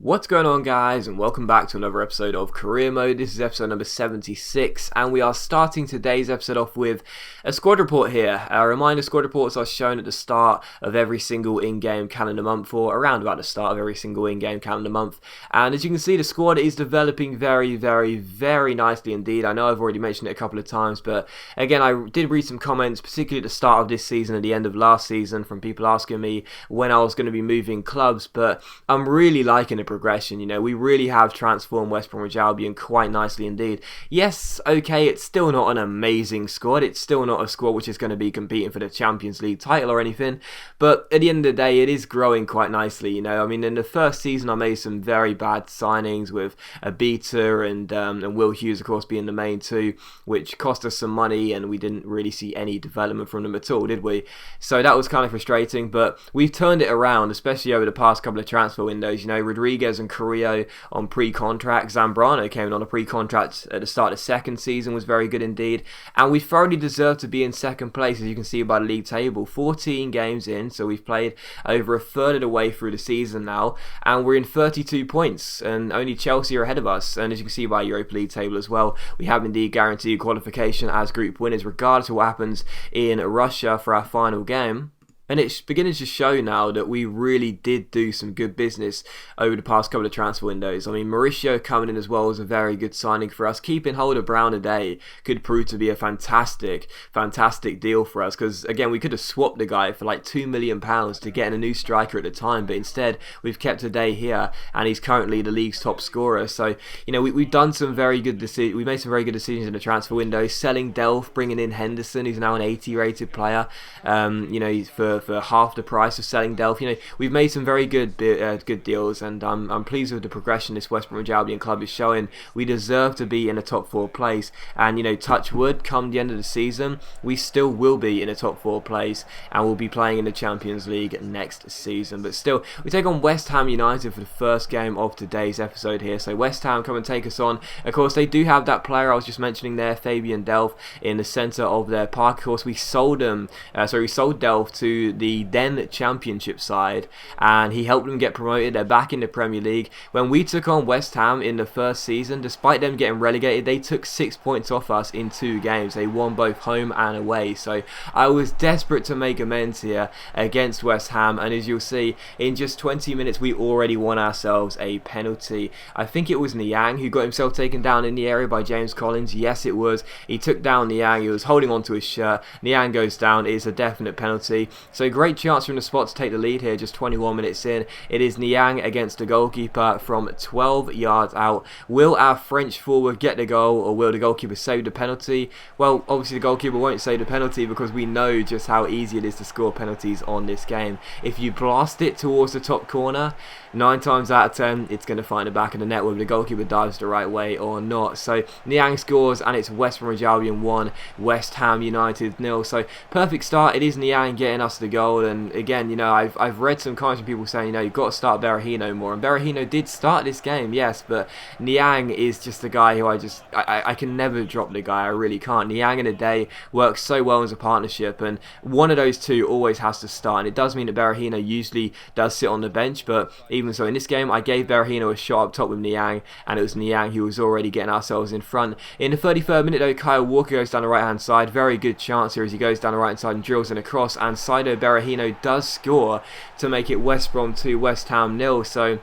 What's going on, guys, and welcome back to another episode of Career Mode. This is episode number 76, and we are starting today's episode off with a squad report here. A reminder, squad reports are shown at the start of every single in-game calendar month, or around about the start of every single in-game calendar month. And as you can see, the squad is developing very, very nicely indeed. I know I've already mentioned it a couple of times, but again, I did read some comments, particularly at the start of this season and the end of last season, from people asking me when I was going to be moving clubs, but I'm really liking the progression. We really have transformed West Bromwich Albion quite nicely indeed. Yes, okay, it's still not an amazing squad. It's still not a squad which is going to be competing for the Champions League title or anything, but at the end of the day, it is growing quite nicely. I mean, in the first season, I made some very bad signings with Abita and Will Hughes, of course, being the main two, which cost us some money, and we didn't really see any development from them at all, did we? So that was kind of frustrating, but we've turned it around, especially over the past couple of transfer windows. Rodriguez and Carrillo on pre-contract. Zambrano came in on a pre-contract at the start of the second season, was very good indeed, and we thoroughly deserve to be in second place, as you can see by the league table. 14 games in, so we've played over a third of the way through the season now, and we're in 32 points, and only Chelsea are ahead of us. And as you can see by Europa League table as well, we have indeed guaranteed qualification as group winners, regardless of what happens in Russia for our final game. And it's beginning to show now that we really did do some good business over the past couple of transfer windows. I mean, Mauricio coming in as well was a very good signing for us. Keeping hold of Brown a day could prove to be a fantastic deal for us, because again, we could have swapped the guy for like £2 million to get a new striker at the time, but instead we've kept a day here, and he's currently the league's top scorer. So we've done some very good decisions. We made some very good decisions in the transfer window, selling Delph, bringing in Henderson, who's now an 80 rated player. He's for half the price of selling Delph. We've made some very good deals, and I'm pleased with the progression this West Bromwich Albion club is showing. We deserve to be in a top 4 place, and touch wood, come the end of the season, we still will be in a top 4 place, and we'll be playing in the Champions League next season. But still, we take on West Ham United for the first game of today's episode here. So West Ham come and take us on. Of course, they do have that player I was just mentioning there, Fabian Delph, in the centre of their park. Of course, we sold Delph to the then Championship side, and he helped them get promoted. They're back in the Premier League. When we took on West Ham in the first season, despite them getting relegated, they took 6 points off us in 2 games. They won both home and away, so I was desperate to make amends here against West Ham, and as you'll see, in just 20 minutes we already won ourselves a penalty. I think it was Niang who got himself taken down in the area by James Collins. Yes, it was. He took down Niang. He was holding onto his shirt. Niang goes down. It is a definite penalty. So great chance from the spot to take the lead here, just 21 minutes in. It is Niang against the goalkeeper from 12 yards out. Will our French forward get the goal, or will the goalkeeper save the penalty? Well, obviously the goalkeeper won't save the penalty, because we know just how easy it is to score penalties on this game. If you blast it towards the top corner, 9 times out of 10 it's going to find the back of the net, whether the goalkeeper dives the right way or not. So Niang scores, and it's West Bromwich Albion 1, West Ham United 0. So perfect start. It is Niang getting us the goal, and again, I've read some comments from people saying, you've got to start Berahino more, and Berahino did start this game, yes, but Niang is just a guy who I can never drop the guy. I really can't. Niang and Ade works so well as a partnership, and one of those two always has to start, and it does mean that Berahino usually does sit on the bench, but even so in this game I gave Berahino a shot up top with Niang, and it was Niang who was already getting ourselves in front. In the 33rd minute though, Kyle Walker goes down the right hand side. Very good chance here as he goes down the right hand side and drills in a cross, and Saido Berahino does score to make it West Brom 2, West Ham 0. So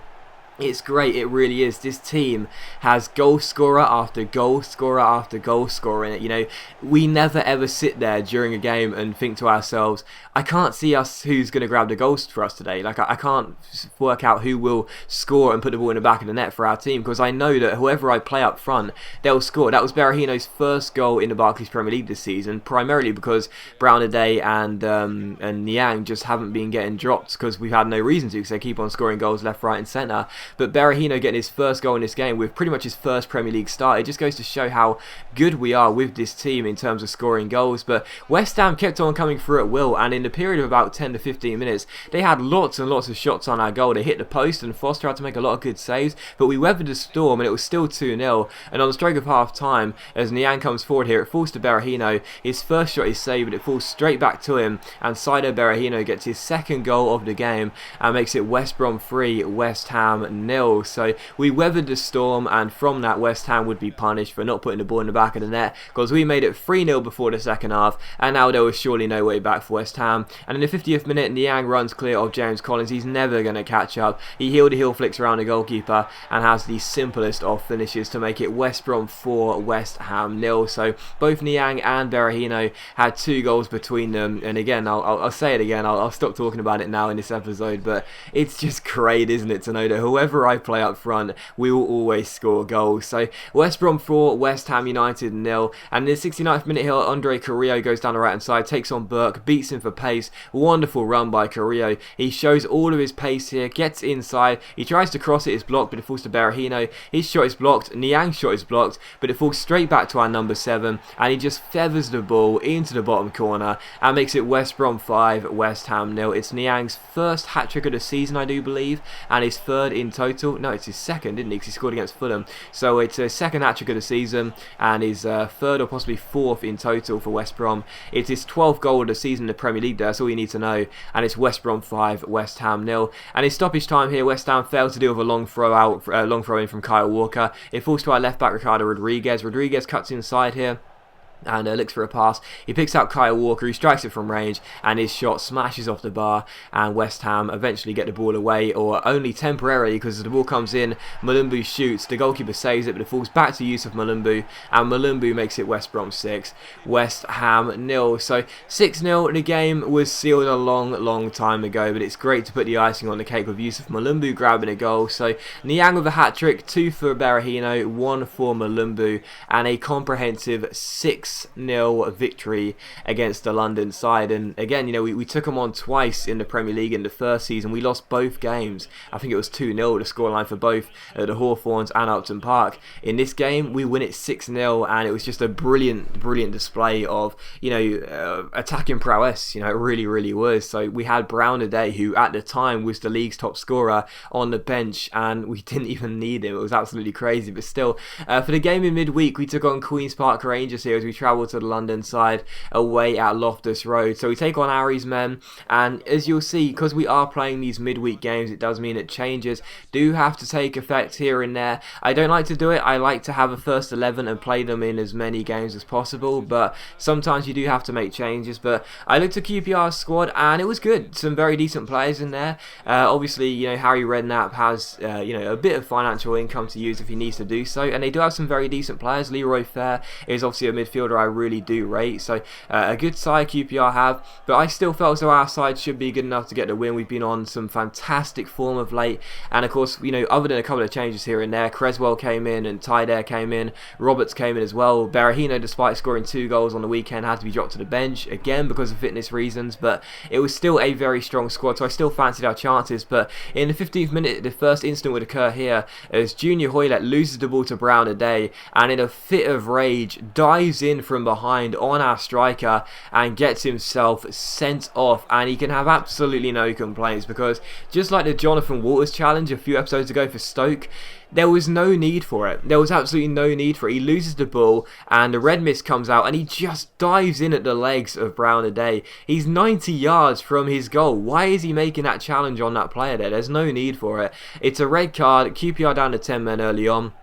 it's great, it really is. This team has goal scorer after goal scorer after goal scorer in it. We never ever sit there during a game and think to ourselves, I can't see who's going to grab the goals for us today. Like, I can't work out who will score and put the ball in the back of the net for our team, because I know that whoever I play up front, they'll score. That was Berahino's first goal in the Barclays Premier League this season, primarily because Brown Ade and Niang just haven't been getting dropped, because we've had no reason to, because they keep on scoring goals left, right and centre. But Berahino getting his first goal in this game with pretty much his first Premier League start, it just goes to show how good we are with this team in terms of scoring goals. But West Ham kept on coming through at will, and in the period of about 10 to 15 minutes, they had lots and lots of shots on our goal. They hit the post, and Foster had to make a lot of good saves, but we weathered the storm, and it was still 2-0. And on the stroke of half time, as Niang comes forward here, it falls to Berahino. His first shot is saved, but it falls straight back to him, and Saido Berahino gets his second goal of the game and makes it West Brom 3, West Ham Ham nil. So we weathered the storm, and from that West Ham would be punished for not putting the ball in the back of the net, because we made it 3-0 before the second half, and now there was surely no way back for West Ham. And in the 50th minute, Niang runs clear of James Collins. He's never going to catch up. He heel-to-heel flicks around the goalkeeper and has the simplest of finishes to make it West Brom 4, West Ham nil. So both Niang and Berahino had 2 goals between them, and again, I'll say it again, I'll stop talking about it now in this episode, but it's just great, isn't it, to know that whoever I play up front, we will always score goals. So West Brom 4, West Ham United nil, and in the 69th minute here, Andre Carrillo goes down the right hand side, takes on Burke, beats him for pace. Wonderful run by Carrillo. He shows all of his pace here, gets inside, he tries to cross it, it's blocked, but it falls to Berahino. His shot is blocked, Niang's shot is blocked, but it falls straight back to our number 7, and he just feathers the ball into the bottom corner and makes it West Brom 5, West Ham nil. It's Niang's first hat-trick of the season, I do believe, and his third in total. No, it's his second, didn't he? Because he scored against Fulham. So it's a second hat-trick of the season, and his third or possibly fourth in total for West Brom. It's his 12th goal of the season in the Premier League there, that's all you need to know. And it's West Brom 5, West Ham nil. And in stoppage time here, West Ham failed to deal with a long throw in from Kyle Walker. It falls to our left back, Ricardo Rodriguez. Rodriguez cuts inside here and looks for a pass. He picks out Kyle Walker, he strikes it from range, and his shot smashes off the bar, and West Ham eventually get the ball away, or only temporarily, because as the ball comes in, Malumbu shoots, the goalkeeper saves it, but it falls back to Yusuf Malumbu, and Malumbu makes it West Brom 6, West Ham nil. So 6-0, the game was sealed a long time ago, but it's great to put the icing on the cake with Yusuf Malumbu grabbing a goal. So Niang with a hat-trick, 2 for Berahino, 1 for Malumbu, and a comprehensive 6-0 victory against the London side. And again, you know, we took them on twice in the Premier League in the first season. We lost both games. I think it was 2-0 the scoreline for both the Hawthorns and Upton Park. In this game, we win it 6-0, and it was just a brilliant display of, you know, attacking prowess. You know, it really was. So we had Brown today, who at the time was the league's top scorer, on the bench, and we didn't even need him. It was absolutely crazy. But still, for the game in midweek, we took on Queen's Park Rangers here as we travel to the London side away at Loftus Road. So we take on Ari's men, and as you'll see, because we are playing these midweek games, it does mean that changes do have to take effect here and there. I don't like to do it. I like to have a first 11 and play them in as many games as possible, but sometimes you do have to make changes. But I looked at QPR's squad, and it was good. Some very decent players in there. Obviously, you know, Harry Redknapp has you know, a bit of financial income to use if he needs to do so, and they do have some very decent players. Leroy Fair is obviously a midfielder I really do rate, so a good side QPR have, but I still felt as though our side should be good enough to get the win. We've been on some fantastic form of late, and of course, you know, other than a couple of changes here and there, Creswell came in and Tyder came in, Roberts came in as well. Berahino, despite scoring 2 goals on the weekend, had to be dropped to the bench again because of fitness reasons, but it was still a very strong squad, so I still fancied our chances. But in the 15th minute, the first incident would occur here as Junior Hoylett loses the ball to Brown today, and in a fit of rage dives in from behind on our striker and gets himself sent off, and he can have absolutely no complaints, because just like the Jonathan Walters challenge a few episodes ago for Stoke, there was no need for it. There was absolutely no need for it. He loses the ball, and the red mist comes out, and he just dives in at the legs of Brown today. He's 90 yards from his goal. Why is he making that challenge on that player there? There's no need for it. It's a red card. QPR down to 10 men early on.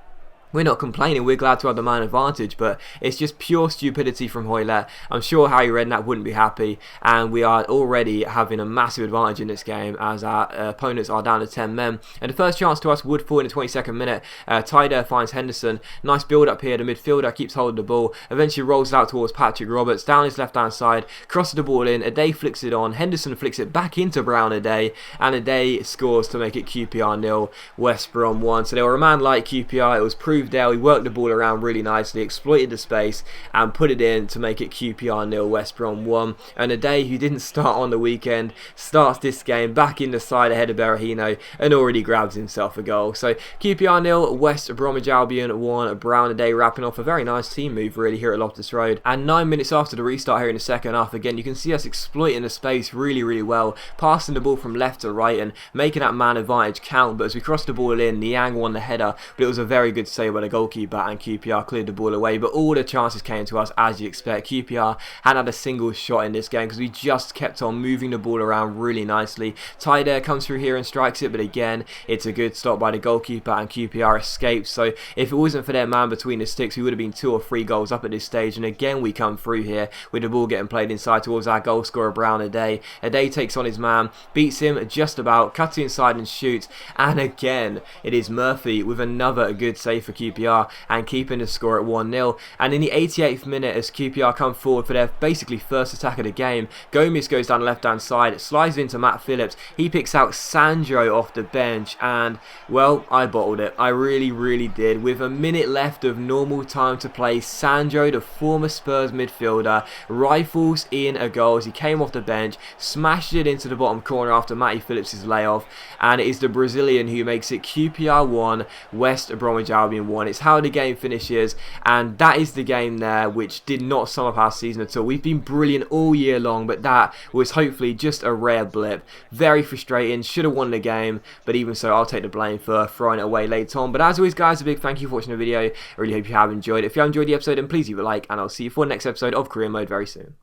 We're not complaining, we're glad to have the man advantage, but it's just pure stupidity from Hoylett. I'm sure Harry Redknapp wouldn't be happy, and we are already having a massive advantage in this game as our opponents are down to 10 men. And the first chance to us would fall in the 22nd minute. Tyder finds Henderson. Nice build up here. The midfielder keeps holding the ball, eventually rolls out towards Patrick Roberts, down his left hand side, crosses the ball in. Ade flicks it on. Henderson flicks it back into Brown Ade, and Ade scores to make it QPR 0, West Brom 1. So they were a man like QPR. It was proved there. He worked the ball around really nicely, exploited the space, and put it in to make it QPR 0, West Brom 1. And Ade, who didn't start on the weekend, starts this game back in the side ahead of Berahino and already grabs himself a goal. So QPR 0, West Bromwich Albion 1. Brown Ade wrapping off a very nice team move really here at Loftus Road. And 9 minutes after the restart here in the second half, again you can see us exploiting the space really well, passing the ball from left to right and making that man advantage count. But as we crossed the ball in, Niang won the header, but it was a very good save by the goalkeeper, and QPR cleared the ball away, but all the chances came to us as you expect. QPR hadn't had a single shot in this game because we just kept on moving the ball around really nicely. Tyder comes through here and strikes it, but again, it's a good stop by the goalkeeper, and QPR escapes. So if it wasn't for their man between the sticks, we would have been 2 or 3 goals up at this stage, and again we come through here with the ball getting played inside towards our goal scorer Brown. Ade takes on his man, beats him just about, cuts inside and shoots, and again it is Murphy with another good save for QPR and keeping the score at 1-0. And in the 88th minute, as QPR come forward for their basically first attack of the game, Gomez goes down the left hand side, slides into Matt Phillips, he picks out Sandro off the bench, and well, I bottled it. I really did. With a minute left of normal time to play, Sandro, the former Spurs midfielder, rifles in a goal as he came off the bench, smashed it into the bottom corner after Matty Phillips' layoff, and it is the Brazilian who makes it QPR 1, West Bromwich Albion 1. It's how the game finishes, and that is the game there which did not sum up our season at all. We've been brilliant all year long, but that was hopefully just a rare blip. Very frustrating, should have won the game, but even so, I'll take the blame for throwing it away later on. But as always guys, a big thank you for watching the video. I really hope you have enjoyed it. If you have enjoyed the episode, then please leave a like, and I'll see you for the next episode of Career Mode very soon.